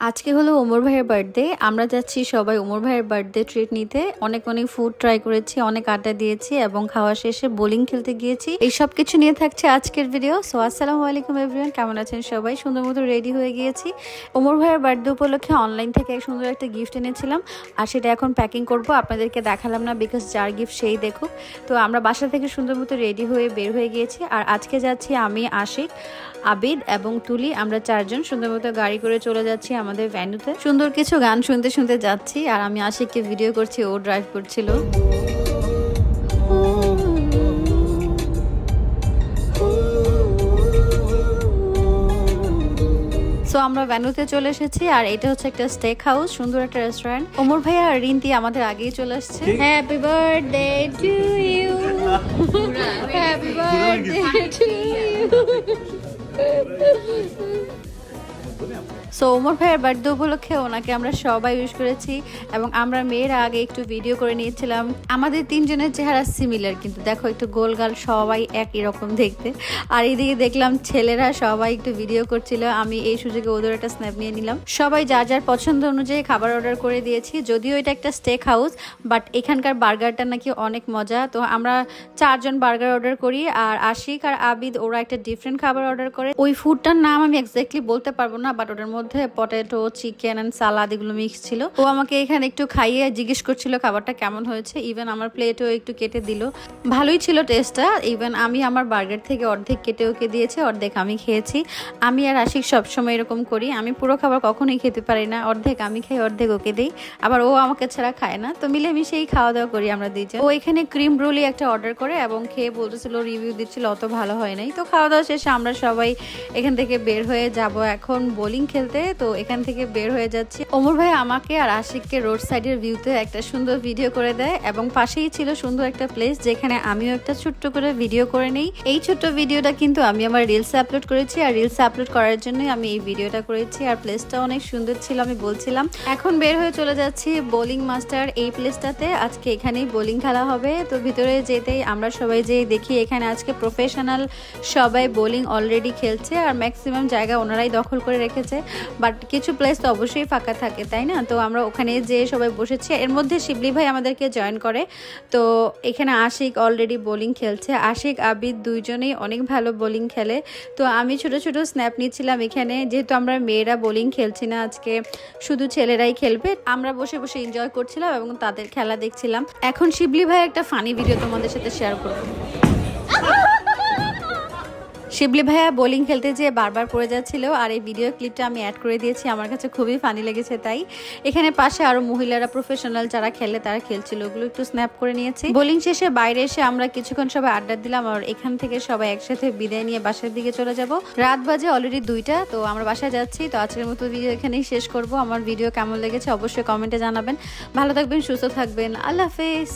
আজকে হলো ওমর ভাইয়ের বার্থডে। আমরা যাচ্ছি সবাই ওমর ভাইয়ের বার্থডে ট্রিট নিতে। অনেক ফুড ট্রাই করেছি, অনেক আড্ডা দিয়েছি এবং খাওয়া শেষে বোলিং খেলতে গিয়েছি। এই সব কিছু নিয়ে থাকছে আজকের ভিডিও। সো আসসালামু আলাইকুম এভরিওয়ান, কেমন আছেন সবাই? সুন্দর মতো রেডি হয়ে গিয়েছি। ওমর ভাইয়ের বার্থডে উপলক্ষে অনলাইন থেকে সুন্দর একটা গিফট এনেছিলাম, আর সেটা এখন প্যাকিং করব। আপনাদেরকে দেখালাম না, বিকজ যার গিফট সেই দেখুক। তো আমরা বাসা থেকে সুন্দর মতো রেডি হয়ে বের হয়ে গিয়েছি। আর আজকে যাচ্ছি আমি, আশিক, আবিদ এবং তুলি। আমরা চারজন সুন্দর মতো গাড়ি করে চলে যাচ্ছি আমাদের ভ্যানুতে। সুন্দর কিছু গান শুনতে শুনতে যাচ্ছি, আর আমি আশিককে ভিডিও করছি, ও ড্রাইভ করছিল। সো আমরা ভ্যানুতে চলে এসেছি, আর এটা হচ্ছে একটা স্টেক হাউস, সুন্দর একটা রেস্টুরেন্ট। ওমর ভাইয়া আর রিন্তি আমাদের আগেই চলে আসছে। Happy birthday to you, happy birthday to you. So Omar ভাইয়ের বার্থডে উপলক্ষে ওনাকে আমরা সবাই উইশ করেছি, এবং আমরা মেয়েরা আগে একটু ভিডিও করে নিয়েছিলাম। আমাদের তিনজনের চেহারা সিমিলার, কিন্তু দেখো একটু গোলগাল, সবাই একই রকম দেখতে। আর এইদিকে দেখলাম ছেলেরা সবাই একটু ভিডিও করছিল। আমি এই সুযোগে ওদের একটা স্ন্যাপ নিয়ে নিলাম। সবাই যার যার পছন্দ অনুযায়ী খাবার অর্ডার করে দিয়েছি। যদিও এটা একটা স্টেক হাউস, বাট এখানকার বার্গারটা নাকি অনেক মজা। তো আমরা চারজন বার্গার অর্ডার করি, আর আশিক আর আবিদ ওরা একটা ডিফারেন্ট খাবার অর্ডার করে। ওই ফুডটার নাম আমি এক্স্যাক্টলি বলতে পারবো না, বাট ওটার মধ্যে পটেটো, চিকেন এন্ড সালাদ এগুলো মিক্স ছিল। ও আমাকে এখানে একটু খাইয়ে জিজ্ঞেস করছিল খাবারটা কেমন হয়েছে। ইভেন আমার প্লেটেও একটু কেটে দিল, ভালোই ছিল টেস্টটা। ইভেন আমি আমার বার্গার থেকে অর্ধেক কেটে ওকে দিয়েছি, অর্ধেক আমি খেয়েছি। আমি আর আশিক সবসময় এরকম করি, আমি পুরো খাবার কখনোই খেতে পারি না, অর্ধেক আমি খাই, অর্ধেক ওকে দিই। আবার ও আমাকে ছাড়া খায় না, তো মিলেমিশেই খাওয়া দাওয়া করি আমরা দুইজন। ও এখানে ক্রিম ব্রোলি একটা অর্ডার করে এবং খেয়ে বলতেছিল, রিভিউ দিচ্ছিল অত ভালো হয় নাই। তো খাওয়া দাওয়া শেষে আমরা সবাই এখান থেকে বের হয়ে যাব এখন বোলিং খেলতে। তো এখান থেকে বের হয়ে যাচ্ছি। ওমর ভাই আমাকে আর আশিককে রোড সাইডের ভিউতে একটা সুন্দর ভিডিও করে দেয়, এবং পাশেই ছিল সুন্দর একটা প্লেস যেখানে আমিও একটা ছোট্ট করে ভিডিও করে নেই। এই ছোট্ট ভিডিওটা কিন্তু আমি আমার রিলসে আপলোড করেছি, আর রিলসে আপলোড করার জন্যই আমি এই ভিডিওটা করেছি। আর প্লেসটা অনেক সুন্দর ছিল, আমি বলছিলাম। এখন বের হয়ে চলে যাচ্ছি বোলিং মাস্টার এই প্লেসটাতে। আজকে এখানেই বোলিং খেলা হবে। তো ভিতরে যেতেই আমরা সবাই যে দেখি এখানে আজকে প্রফেশনাল সবাই বোলিং অলরেডি খেলছে, আর ম্যাক্সিমাম জায়গা ওনারাই দখল করে রেখেছে। বাট কিছু প্লেস তো অবশ্যই ফাঁকা থাকে, তাই না? তো আমরা ওখানে যে সবাই বসেছি, এর মধ্যে শিবলি ভাই আমাদেরকে জয়েন করে। তো এখানে আশিক অলরেডি বোলিং খেলছে। আশিক, আবিদ দুইজনেই অনেক ভালো বোলিং খেলে। তো আমি ছোট ছোট স্ন্যাপ নিচ্ছিলাম এখানে, যেহেতু আমরা মেয়েরা বোলিং খেলছি না, আজকে শুধু ছেলেরাই খেলবে। আমরা বসে বসে এনজয় করছিলাম এবং তাদের খেলা দেখছিলাম। এখন শিবলি ভাই একটা ফানি ভিডিও তোমাদের সাথে শেয়ার করবো। শিবলি ভাইয়া বোলিং খেলতে যেয়ে বারবার পড়ে যাচ্ছিল, আর এই ভিডিও ক্লিপটা আমি অ্যাড করে দিয়েছি। আমার কাছে খুবই ফানি লেগেছে, তাই এখানে পাশে আরো মহিলারা প্রফেশনাল যারা খেলে তারা খেলছিল, ওগুলো একটু স্ন্যাপ করে নিয়েছি। বোলিং শেষে বাইরে এসে আমরা কিছুক্ষণ সবাই আড্ডা দিলাম, আর এখান থেকে সবাই একসাথে বিদায় নিয়ে বাসার দিকে চলে যাব। রাত বাজে অলরেডি 2টা, তো আমরা বাসায় যাচ্ছি। তো আজকের মতো ভিডিও এখানেই শেষ করব। আমার ভিডিও কেমন লেগেছে অবশ্যই কমেন্টে জানাবেন। ভালো থাকবেন, সুস্থ থাকবেন, আল্লাহ হাফেজ।